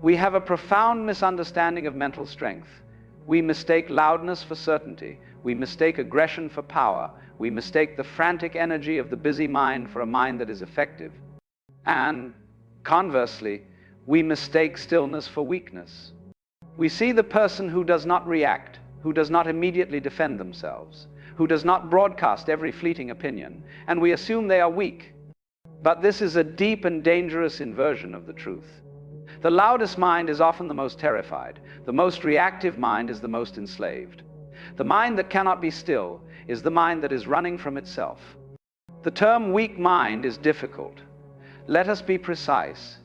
We have a profound misunderstanding of mental strength. We mistake loudness for certainty. We mistake aggression for power. We mistake the frantic energy of the busy mind for a mind that is effective. And conversely, we mistake stillness for weakness. We see the person who does not react, who does not immediately defend themselves, who does not broadcast every fleeting opinion, and we assume they are weak. But this is a deep and dangerous inversion of the truth. The loudest mind is often the most terrified. The most reactive mind is the most enslaved. The mind that cannot be still is the mind that is running from itself. The term weak mind is difficult. Let us be precise.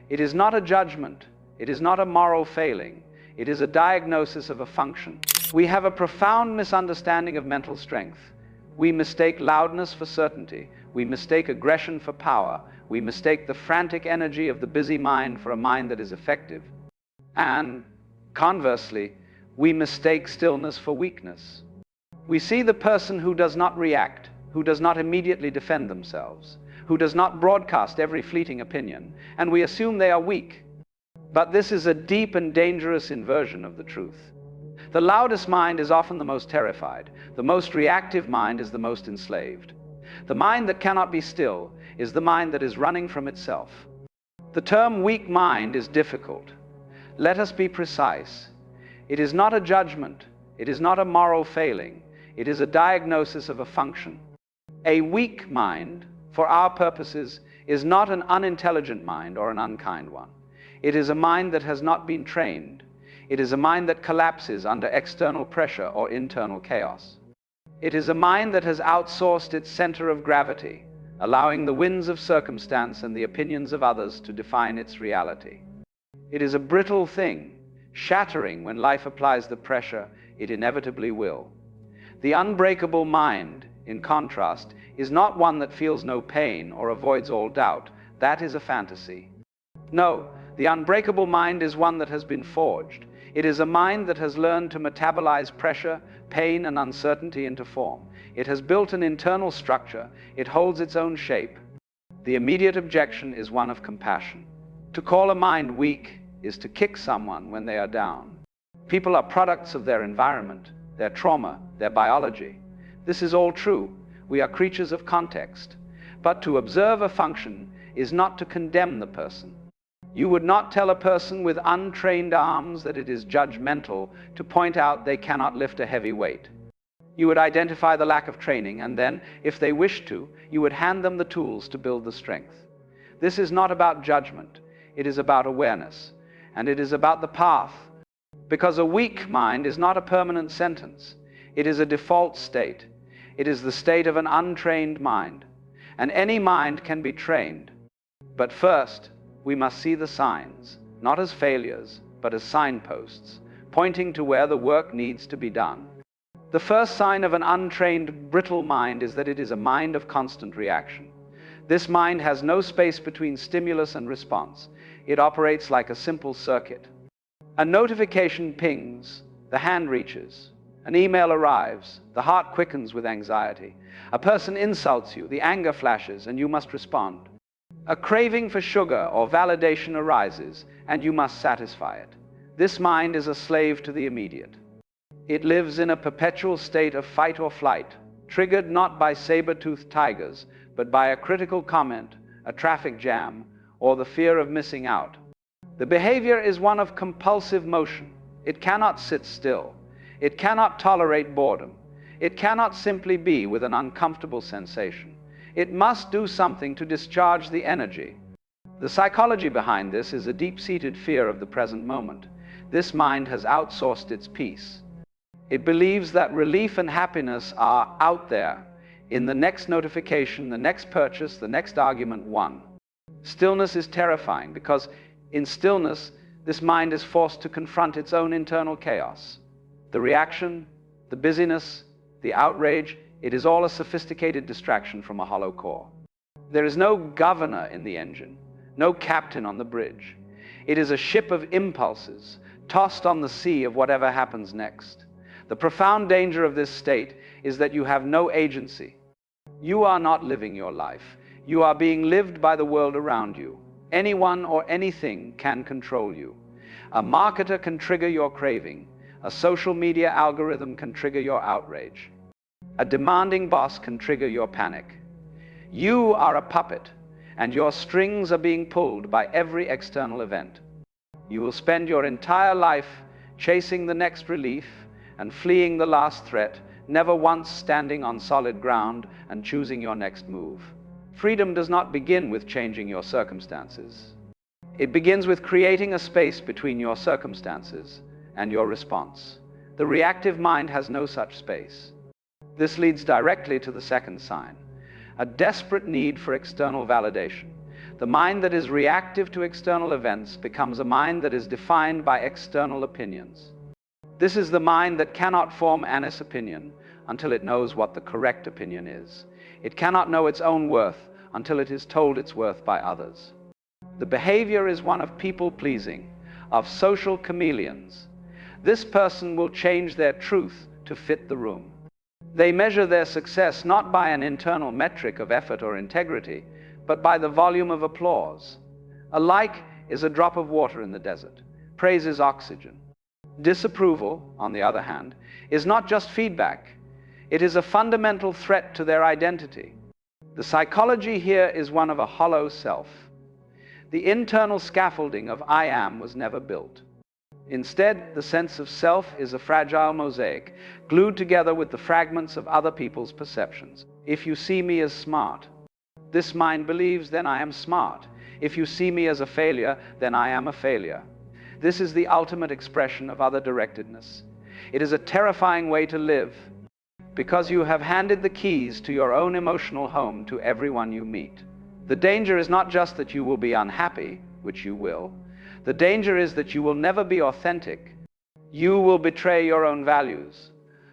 It is not a judgment. It is not a moral failing. It is a diagnosis of a function. We have a profound misunderstanding of mental strength. We mistake loudness for certainty. We mistake aggression for power. We mistake the frantic energy of the busy mind for a mind that is effective. And conversely, we mistake stillness for weakness. We see the person who does not react, who does not immediately defend themselves, who does not broadcast every fleeting opinion, and we assume they are weak. But this is a deep and dangerous inversion of the truth. The loudest mind is often the most terrified. The most reactive mind is the most enslaved. The mind that cannot be still is the mind that is running from itself. The term weak mind is difficult. Let us be precise. It is not a judgment. It is not a moral failing. It is a diagnosis of a function. A weak mind, for our purposes, is not an unintelligent mind or an unkind one. It is a mind that has not been trained. It is a mind that collapses under external pressure or internal chaos. It is a mind that has outsourced its center of gravity, allowing the winds of circumstance and the opinions of others to define its reality. It is a brittle thing, shattering when life applies the pressure it inevitably will. The unbreakable mind, in contrast, is not one that feels no pain or avoids all doubt. That is a fantasy. No, the unbreakable mind is one that has been forged. It is a mind that has learned to metabolize pressure, pain, and uncertainty into form. It has built an internal structure. It holds its own shape. The immediate objection is one of compassion. To call a mind weak is to kick someone when they are down. People are products of their environment, their trauma, their biology. This is all true. We are creatures of context. But to observe a function is not to condemn the person. You would not tell a person with untrained arms that it is judgmental to point out they cannot lift a heavy weight. You would identify the lack of training, and then, if they wish to, you would hand them the tools to build the strength. This is not about judgment. It is about awareness, and it is about the path. Because a weak mind is not a permanent sentence. It is a default state. It is the state of an untrained mind. And any mind can be trained. But first, we must see the signs, not as failures, but as signposts, pointing to where the work needs to be done. The first sign of an untrained, brittle mind is that it is a mind of constant reaction. This mind has no space between stimulus and response. It operates like a simple circuit. A notification pings, the hand reaches. An email arrives, the heart quickens with anxiety. A person insults you, the anger flashes, and you must respond. A craving for sugar or validation arises, and you must satisfy it. This mind is a slave to the immediate. It lives in a perpetual state of fight or flight, triggered not by saber-toothed tigers, but by a critical comment, a traffic jam, or the fear of missing out. The behavior is one of compulsive motion. It cannot sit still. It cannot tolerate boredom. It cannot simply be with an uncomfortable sensation. It must do something to discharge the energy. The psychology behind this is a deep-seated fear of the present moment. This mind has outsourced its peace. It believes that relief and happiness are out there, in the next notification, the next purchase, the next argument won. Stillness is terrifying because in stillness, this mind is forced to confront its own internal chaos. The reaction, the busyness, the outrage, it is all a sophisticated distraction from a hollow core. There is no governor in the engine, no captain on the bridge. It is a ship of impulses, tossed on the sea of whatever happens next. The profound danger of this state is that you have no agency. You are not living your life. You are being lived by the world around you. Anyone or anything can control you. A marketer can trigger your craving. A social media algorithm can trigger your outrage. A demanding boss can trigger your panic. You are a puppet, and your strings are being pulled by every external event. You will spend your entire life chasing the next relief and fleeing the last threat, never once standing on solid ground and choosing your next move. Freedom does not begin with changing your circumstances. It begins with creating a space between your circumstances and your response. The reactive mind has no such space. This leads directly to the second sign, a desperate need for external validation. The mind that is reactive to external events becomes a mind that is defined by external opinions. This is the mind that cannot form an honest opinion until it knows what the correct opinion is. It cannot know its own worth until it is told its worth by others. The behavior is one of people-pleasing, of social chameleons. This person will change their truth to fit the room. They measure their success not by an internal metric of effort or integrity, but by the volume of applause. A like is a drop of water in the desert. Praise is oxygen. Disapproval, on the other hand, is not just feedback. It is a fundamental threat to their identity. The psychology here is one of a hollow self. The internal scaffolding of I am was never built. Instead, the sense of self is a fragile mosaic, glued together with the fragments of other people's perceptions. If you see me as smart, this mind believes, then I am smart. If you see me as a failure, then I am a failure. This is the ultimate expression of other-directedness. It is a terrifying way to live, because you have handed the keys to your own emotional home to everyone you meet. The danger is not just that you will be unhappy, which you will. The danger is that you will never be authentic. You will betray your own values,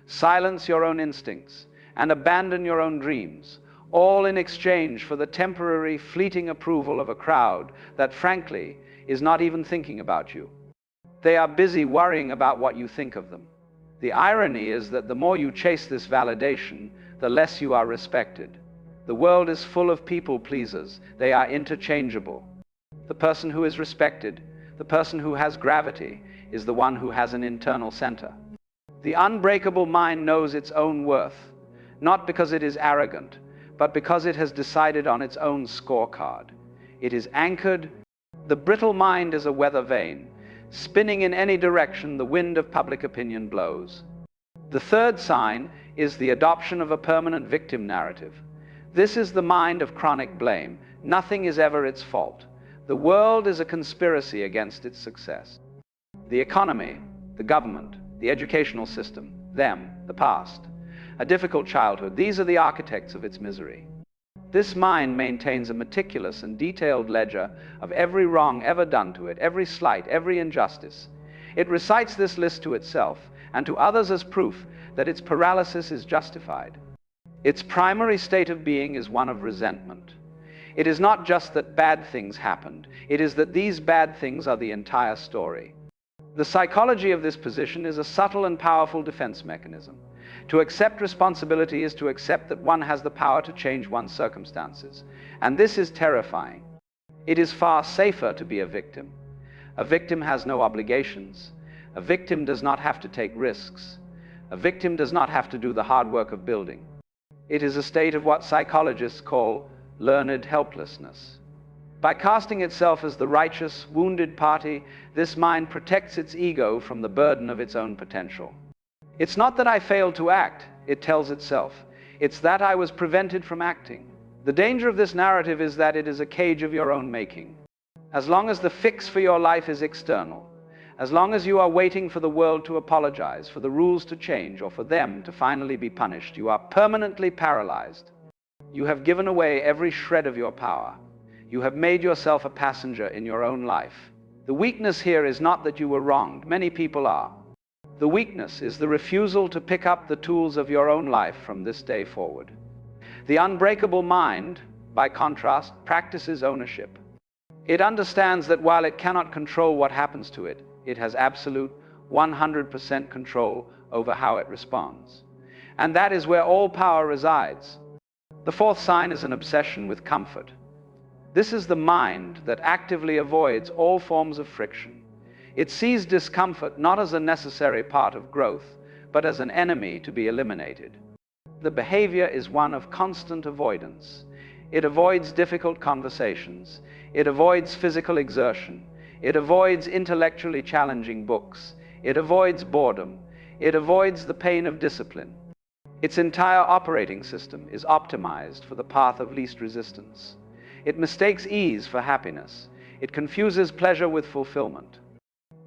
silence your own instincts, and abandon your own dreams, all in exchange for the temporary, fleeting approval of a crowd that, frankly, is not even thinking about you. They are busy worrying about what you think of them. The irony is that the more you chase this validation, the less you are respected. The world is full of people pleasers. They are interchangeable. The person who is respected, the person who has gravity, is the one who has an internal center. The unbreakable mind knows its own worth, not because it is arrogant, but because it has decided on its own scorecard. It is anchored. The brittle mind is a weather vane, spinning in any direction the wind of public opinion blows. The third sign is the adoption of a permanent victim narrative. This is the mind of chronic blame. Nothing is ever its fault. The world is a conspiracy against its success. The economy, the government, the educational system, them, the past, a difficult childhood, these are the architects of its misery. This mind maintains a meticulous and detailed ledger of every wrong ever done to it, every slight, every injustice. It recites this list to itself and to others as proof that its paralysis is justified. Its primary state of being is one of resentment. It is not just that bad things happened, it is that these bad things are the entire story. The psychology of this position is a subtle and powerful defense mechanism. To accept responsibility is to accept that one has the power to change one's circumstances. And this is terrifying. It is far safer to be a victim. A victim has no obligations. A victim does not have to take risks. A victim does not have to do the hard work of building. It is a state of what psychologists call learned helplessness. By casting itself as the righteous, wounded party, this mind protects its ego from the burden of its own potential. It's not that I failed to act, it tells itself. It's that I was prevented from acting. The danger of this narrative is that it is a cage of your own making. As long as the fix for your life is external, as long as you are waiting for the world to apologize, for the rules to change, or for them to finally be punished, you are permanently paralyzed. You have given away every shred of your power. You have made yourself a passenger in your own life. The weakness here is not that you were wronged. Many people are. The weakness is the refusal to pick up the tools of your own life from this day forward. The unbreakable mind, by contrast, practices ownership. It understands that while it cannot control what happens to it, it has absolute 100% control over how it responds. And that is where all power resides. The fourth sign is an obsession with comfort. This is the mind that actively avoids all forms of friction. It sees discomfort not as a necessary part of growth, but as an enemy to be eliminated. The behavior is one of constant avoidance. It avoids difficult conversations. It avoids physical exertion. It avoids intellectually challenging books. It avoids boredom. It avoids the pain of discipline. Its entire operating system is optimized for the path of least resistance. It mistakes ease for happiness. It confuses pleasure with fulfillment.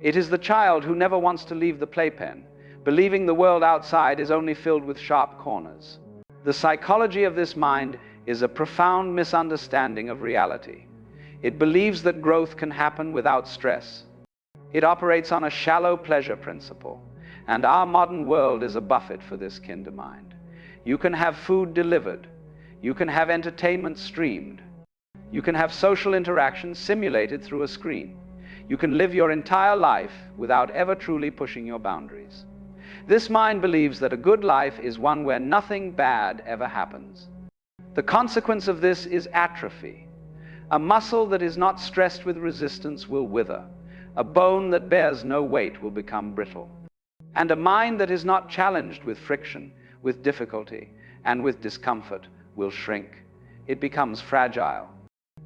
It is the child who never wants to leave the playpen, believing the world outside is only filled with sharp corners. The psychology of this mind is a profound misunderstanding of reality. It believes that growth can happen without stress. It operates on a shallow pleasure principle, and our modern world is a buffet for this kind of mind. You can have food delivered. You can have entertainment streamed. You can have social interaction simulated through a screen. You can live your entire life without ever truly pushing your boundaries. This mind believes that a good life is one where nothing bad ever happens. The consequence of this is atrophy. A muscle that is not stressed with resistance will wither. A bone that bears no weight will become brittle. And a mind that is not challenged with friction, with difficulty, and with discomfort will shrink. It becomes fragile.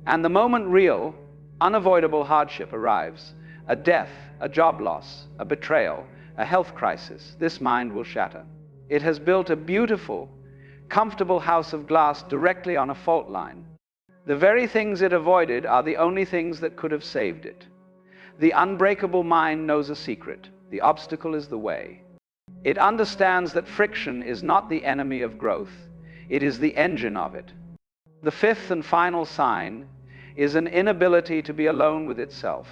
And the moment real, unavoidable hardship arrives, a death, a job loss, a betrayal, a health crisis, this mind will shatter. It has built a beautiful, comfortable house of glass directly on a fault line. The very things it avoided are the only things that could have saved it. The unbreakable mind knows a secret. The obstacle is the way. It understands that friction is not the enemy of growth. It is the engine of it. The fifth and final sign is an inability to be alone with itself.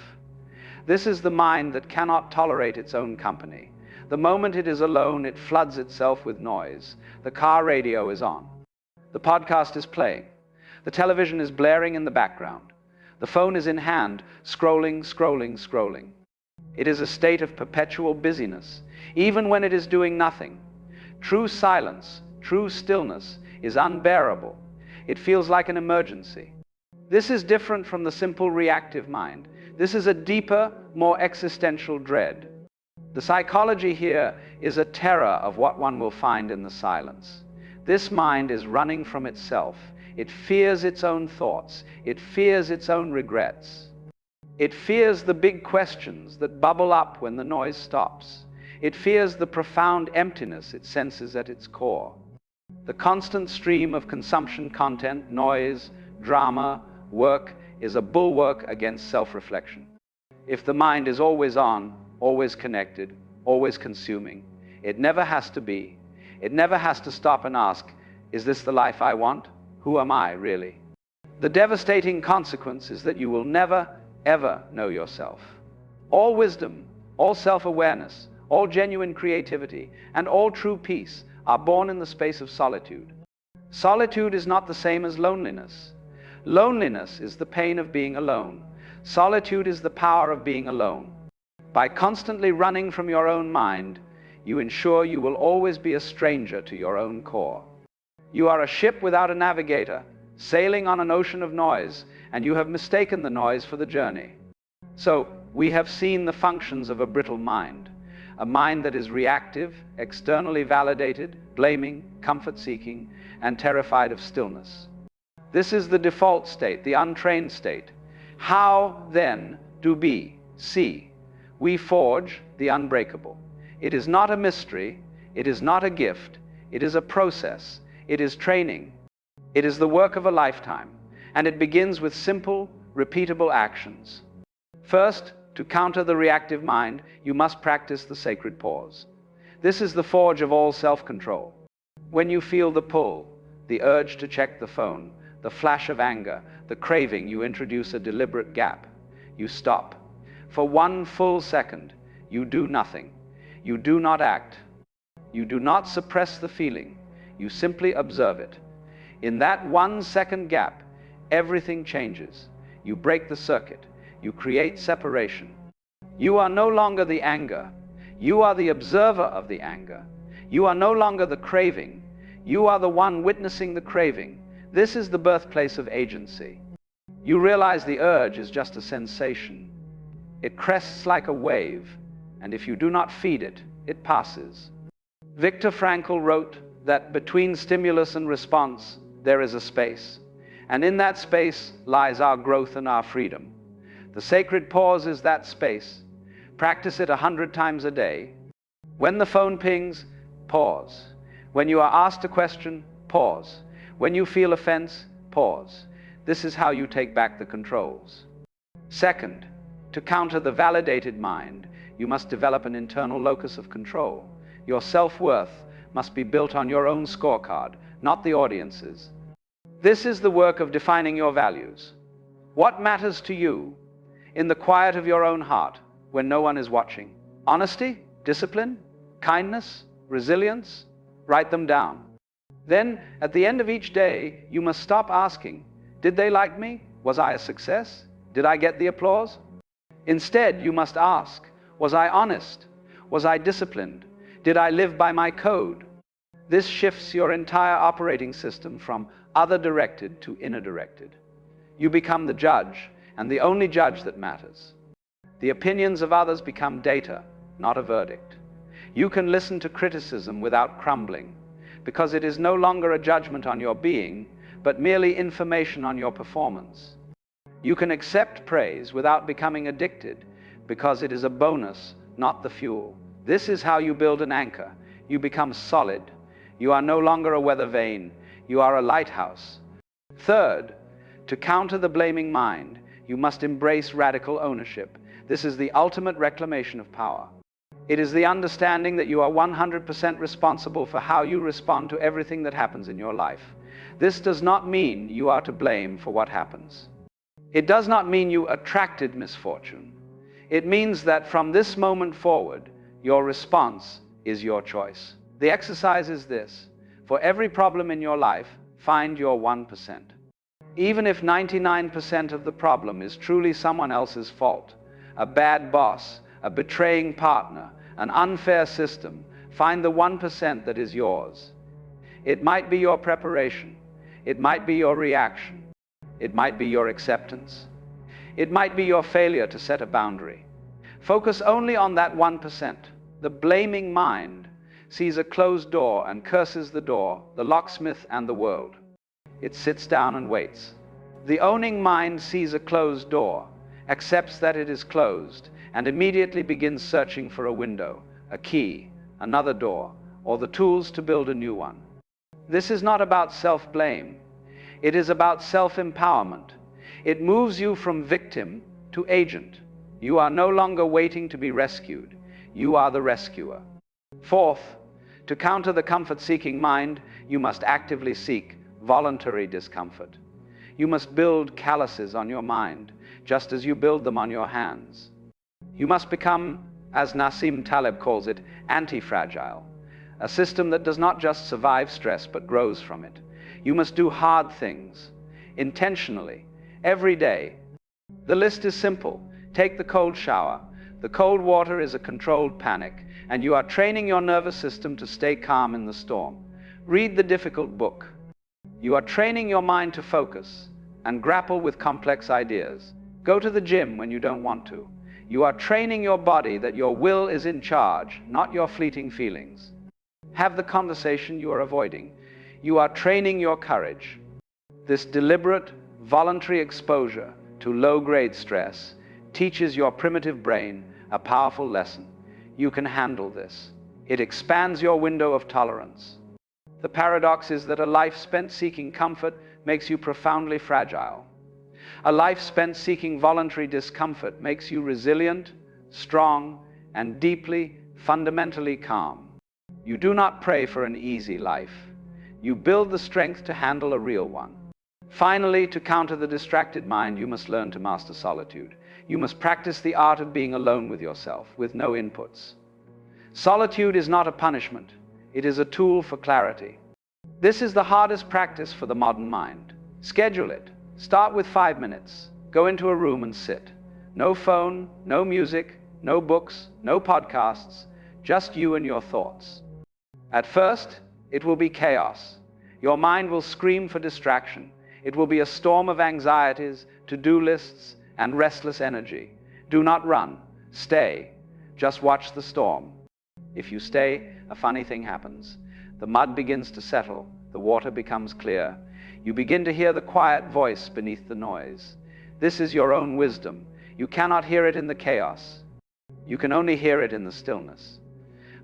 This is the mind that cannot tolerate its own company. The moment it is alone, it floods itself with noise. The car radio is on. The podcast is playing. The television is blaring in the background. The phone is in hand, scrolling, scrolling, scrolling. It is a state of perpetual busyness, even when it is doing nothing. True silence, true stillness is unbearable. It feels like an emergency. This is different from the simple reactive mind. This is a deeper, more existential dread. The psychology here is a terror of what one will find in the silence. This mind is running from itself. It fears its own thoughts. It fears its own regrets. It fears the big questions that bubble up when the noise stops. It fears the profound emptiness it senses at its core. The constant stream of consumption content, noise, drama, work is a bulwark against self-reflection. If the mind is always on, always connected, always consuming, it never has to be. It never has to stop and ask, is this the life I want? Who am I, really? The devastating consequence is that you will never, ever know yourself. All wisdom, all self-awareness, all genuine creativity, and all true peace are born in the space of solitude. Solitude is not the same as loneliness. Loneliness is the pain of being alone. Solitude is the power of being alone. By constantly running from your own mind, you ensure you will always be a stranger to your own core. You are a ship without a navigator, sailing on an ocean of noise, and you have mistaken the noise for the journey. So, we have seen the functions of a brittle mind. A mind that is reactive, externally validated, blaming, comfort-seeking, and terrified of stillness. This is the default state, the untrained state. How, then, do we forge the unbreakable? It is not a mystery. It is not a gift. It is a process. It is training. It is the work of a lifetime. And it begins with simple, repeatable actions. First, to counter the reactive mind, you must practice the sacred pause. This is the forge of all self-control. When you feel the pull, the urge to check the phone, the flash of anger, the craving, you introduce a deliberate gap. You stop. For 1 full second, you do nothing. You do not act. You do not suppress the feeling. You simply observe it. In that 1 second gap, everything changes. You break the circuit. You create separation. You are no longer the anger. You are the observer of the anger. You are no longer the craving. You are the one witnessing the craving. This is the birthplace of agency. You realize the urge is just a sensation. It crests like a wave, and if you do not feed it, it passes. Viktor Frankl wrote that between stimulus and response, there is a space, and in that space lies our growth and our freedom. The sacred pause is that space. Practice it 100 times a day. When the phone pings, pause. When you are asked a question, pause. When you feel offense, pause. This is how you take back the controls. Second, to counter the validated mind, you must develop an internal locus of control. Your self-worth must be built on your own scorecard, not the audience's. This is the work of defining your values. What matters to you in the quiet of your own heart when no one is watching? Honesty, discipline, kindness, resilience? Write them down. Then, at the end of each day, you must stop asking, did they like me? Was I a success? Did I get the applause? Instead, you must ask, was I honest? Was I disciplined? Did I live by my code? This shifts your entire operating system from other-directed to inner-directed. You become the judge, and the only judge that matters. The opinions of others become data, not a verdict. You can listen to criticism without crumbling, because it is no longer a judgment on your being, but merely information on your performance. You can accept praise without becoming addicted, because it is a bonus, not the fuel. This is how you build an anchor. You become solid. You are no longer a weather vane. You are a lighthouse. Third, to counter the blaming mind, you must embrace radical ownership. This is the ultimate reclamation of power. It is the understanding that you are 100% responsible for how you respond to everything that happens in your life. This does not mean you are to blame for what happens. It does not mean you attracted misfortune. It means that from this moment forward, your response is your choice. The exercise is this: for every problem in your life, find your 1%. Even if 99% of the problem is truly someone else's fault, a bad boss, a betraying partner, an unfair system, find the 1% that is yours. It might be your preparation. It might be your reaction. It might be your acceptance. It might be your failure to set a boundary. Focus only on that 1%. The blaming mind sees a closed door and curses the door, the locksmith, and the world. It sits down and waits. The owning mind sees a closed door, accepts that it is closed, and immediately begins searching for a window, a key, another door, or the tools to build a new one. This is not about self-blame. It is about self-empowerment. It moves you from victim to agent. You are no longer waiting to be rescued. You are the rescuer. Fourth, to counter the comfort-seeking mind, you must actively seek voluntary discomfort. You must build calluses on your mind, just as you build them on your hands. You must become, as Nassim Taleb calls it, anti-fragile, a system that does not just survive stress but grows from it. You must do hard things, intentionally, every day. The list is simple. Take the cold shower. The cold water is a controlled panic, and you are training your nervous system to stay calm in the storm. Read the difficult book. You are training your mind to focus and grapple with complex ideas. Go to the gym when you don't want to. You are training your body that your will is in charge, not your fleeting feelings. Have the conversation you are avoiding. You are training your courage. This deliberate, voluntary exposure to low-grade stress teaches your primitive brain a powerful lesson. You can handle this. It expands your window of tolerance. The paradox is that a life spent seeking comfort makes you profoundly fragile. A life spent seeking voluntary discomfort makes you resilient, strong, and deeply, fundamentally calm. You do not pray for an easy life. You build the strength to handle a real one. Finally, to counter the distracted mind, you must learn to master solitude. You must practice the art of being alone with yourself, with no inputs. Solitude is not a punishment. It is a tool for clarity. This is the hardest practice for the modern mind. Schedule it. Start with 5 minutes. Go into a room and sit. No phone, no music, no books, no podcasts, just you and your thoughts. At first, it will be chaos. Your mind will scream for distraction. It will be a storm of anxieties, to-do lists, and restless energy. Do not run. Stay. Just watch the storm. If you stay, a funny thing happens. The mud begins to settle. The water becomes clear. You begin to hear the quiet voice beneath the noise. This is your own wisdom. You cannot hear it in the chaos. You can only hear it in the stillness.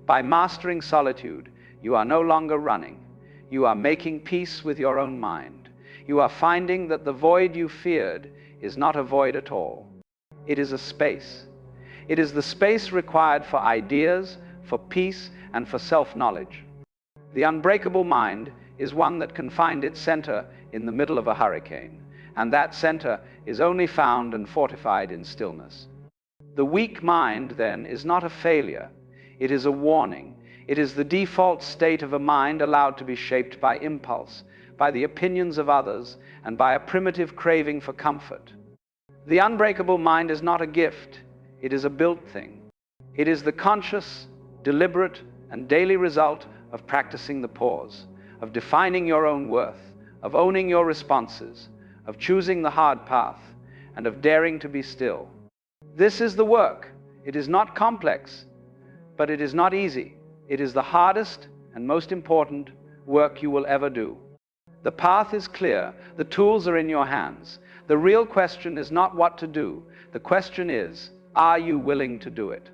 By mastering solitude, you are no longer running. You are making peace with your own mind. You are finding that the void you feared is not a void at all. It is a space. It is the space required for ideas, for peace, and for self-knowledge. The unbreakable mind is one that can find its center in the middle of a hurricane, and that center is only found and fortified in stillness. The weak mind, then, is not a failure. It is a warning. It is the default state of a mind allowed to be shaped by impulse, by the opinions of others, and by a primitive craving for comfort. The unbreakable mind is not a gift. It is a built thing. It is the conscious, deliberate, and daily result of practicing the pause, of defining your own worth, of owning your responses, of choosing the hard path, and of daring to be still. This is the work. It is not complex, but it is not easy. It is the hardest and most important work you will ever do. The path is clear. The tools are in your hands. The real question is not what to do. The question is, are you willing to do it?